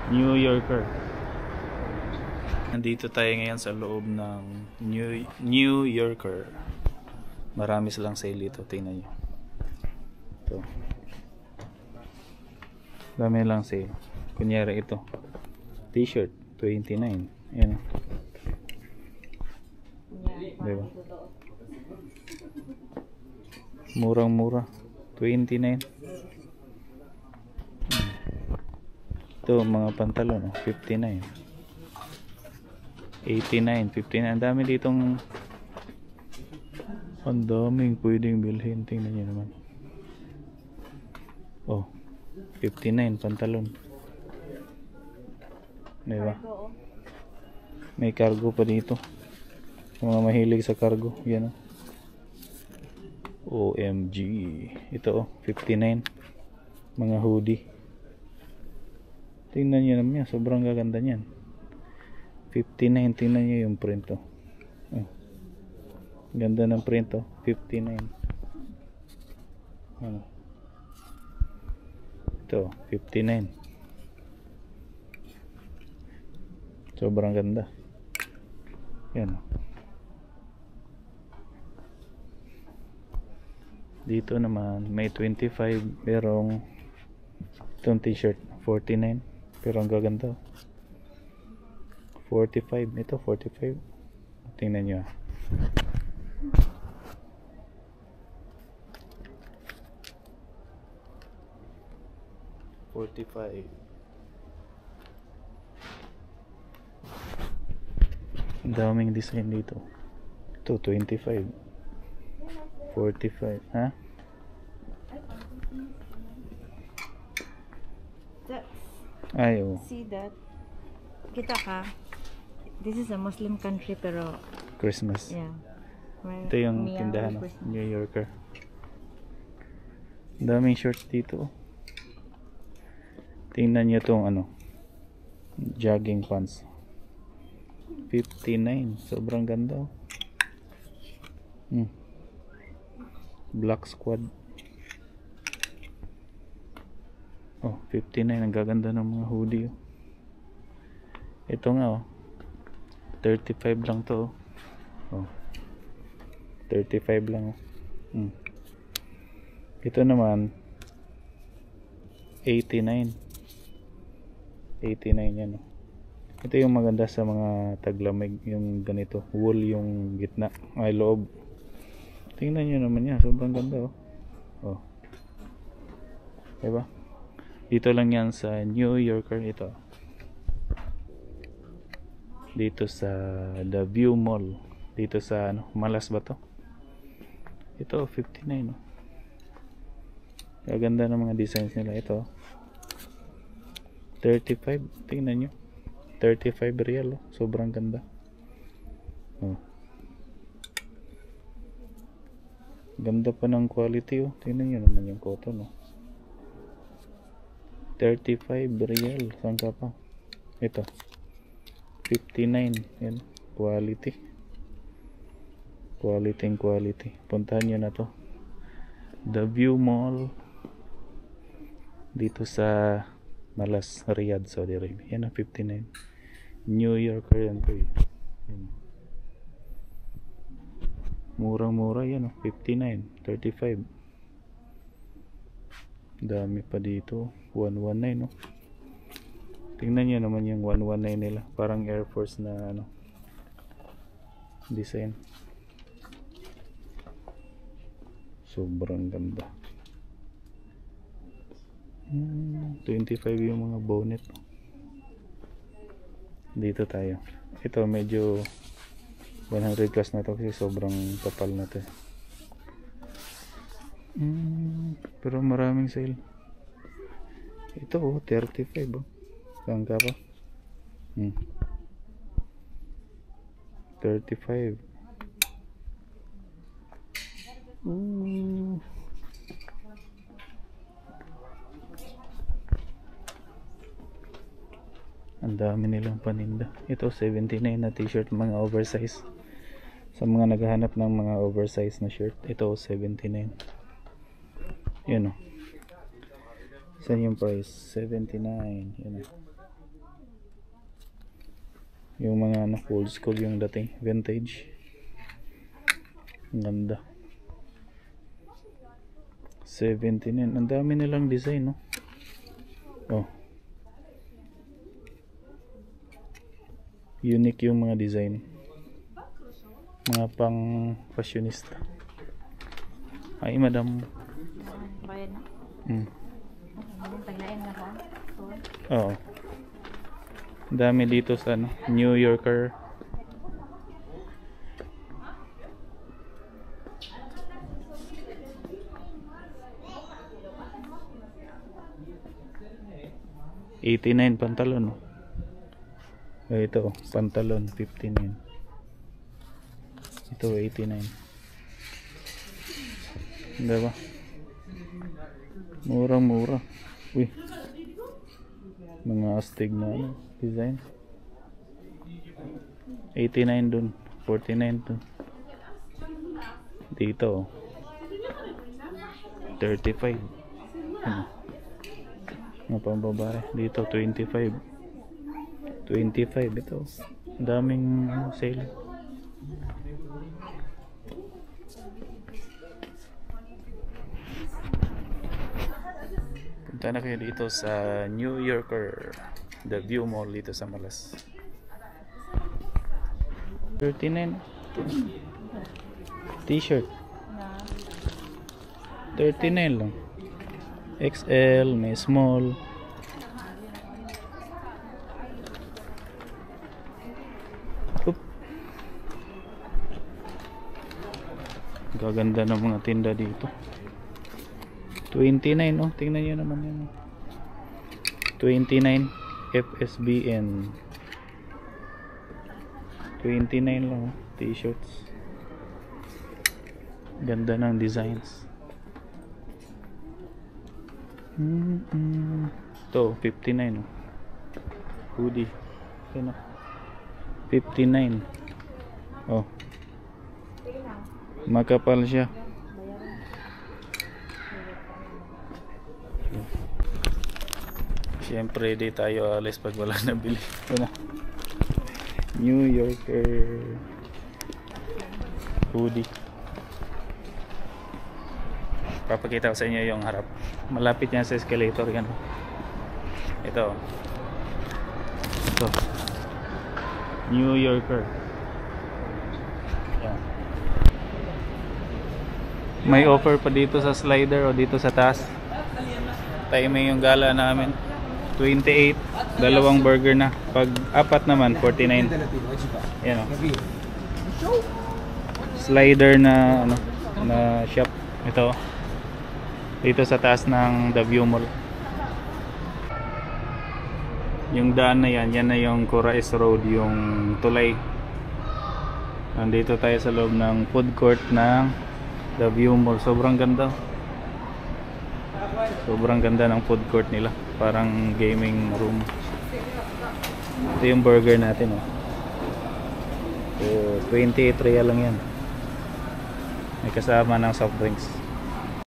New Yorker. Nandito tayo ngayon sa loob ng New Yorker. Marami silang sale dito, tingnan nyo. Ito. Dami lang sale. Kunyari ito. T-shirt, $29. Ayan. Diba? Murang-mura. $29. Ito, mga pantalon, $59. $89, $59. Ang dami ditong, ang daming pwedeng bilhin. Tingnan nyo naman. Oh, $59 pantalon. Diba? May cargo pa dito. Mga mahilig sa cargo. Yan o. OMG. Ito o, $59. Mga hoodie. Tingnan nyo naman yan. Sobrang gaganda niyan. $59. Tingnan nyo yung print o. Oh. Ganda ng print o. $59. Ano? Ito, $59. Sobrang ganda. Yan o. Dito naman may 25, merong itong t-shirt $49, pero ang gaganda. 45, ito 45. Tingnan nyo. $45. Ang daming design dito. Ito 25. $45, ha? Ay, oh. See that? Kita ka? This is a Muslim country pero Christmas. yeah. Ito yung tindahan, New Yorker. Daming shorts dito. Tingnan nyo itong ano, jogging pants. $59. Sobrang ganda. Black Squad. Oh, $59. Ang gaganda ng mga hoodie. Ito nga oh. $35 lang to. Oh. $35 lang oh. Ito naman $89. $89 yan oh. Ito yung maganda sa mga taglamig, yung ganito, wool yung gitna, ay loob. Tingnan nyo naman yan, sobrang ganda oh. Oh. Diba? Dito lang yan sa New Yorker ito. Dito sa The View Mall. Dito sa ano, Malas ba to? Ito $59 oh. Gaganda ng mga designs nila ito. $35. Tingnan nyo. $35 oh. Sobrang ganda. Oh. Ganda pa ng quality oh. Tingnan nyo naman yung cotton oh. $35. Saan ka pa? Ito. $59. Yan. Quality. Quality. Puntahan nyo na to. The View Mall. Dito sa Malas, Riyadh, Saudi Arabia. Yan ang $59. New Yorker yan po. Yan. Murang-mura yan. 59, 35. Dami pa dito. 119 no. Tingnan nyo naman yung 119 nila. Parang Air Force na ano, design. Sobrang ganda. 25 yung mga bonnet. Dito tayo. Ito medyo 100 plus na to kasi sobrang kapal na to. Pero maraming sale. Ito oh, 35 oh. Saan ka pa? 35. Ang dami nilang paninda. Ito 79 na t-shirt, mga oversize. Sa mga naghahanap ng mga oversize na shirt, ito 79. Yan o. Saan yung price? 79. Yan o. Yung mga ano, old school yung dating, vintage. Ang ganda. 79. Ang dami nilang design, no? Oh. Unique yung mga design. Mga pang fashionista. Ay, madam. Bayad na. Taglayan na ba? Oo. Dami dito sa ano, New Yorker. $89 pantalon. Ito, pantalon 59. Ito 89. Diba? Murang-mura. Uy. Mga astig na ano, design. 89 dun, 49 dun. Dito 35. Ano? Mga pambabae. Dito 25. 25 ito. Daming sale. Punta na kayo dito sa New Yorker, The View Mall dito sa Malas. 39 t-shirt 39 lang. XL, may small. Oop. Gaganda ng mga tinda dito. 29, oh, tingnan nyo naman yan. 29 FSBN. 29 lang, oh, t-shirts. Ganda ng designs. Ito 59, oh. Hoodie. Ano? 59. Oh. Makapal siya. Siyempre di tayo alis pag wala nabili. Ano? New Yorker hoodie. Papakita ko sa inyo yung harap. Malapit yan sa escalator. Yan. Ito. New Yorker. Yan. May offer pa dito sa slider o dito sa taas. Timing yung gala namin. 28, dalawang burger na. Pag apat naman 49. Yan, oh. Slider na ano, na shop. Ito. Dito sa taas ng The View Mall. Yung daan na yan na yung Corais Road, yung tulay. Nandito tayo sa loob ng food court ng The View Mall. Sobrang ganda. Sobrang ganda ng food court nila. Parang gaming room. Ito yung burger natin, oh. So, 28 real lang yan. May kasama ng soft drinks.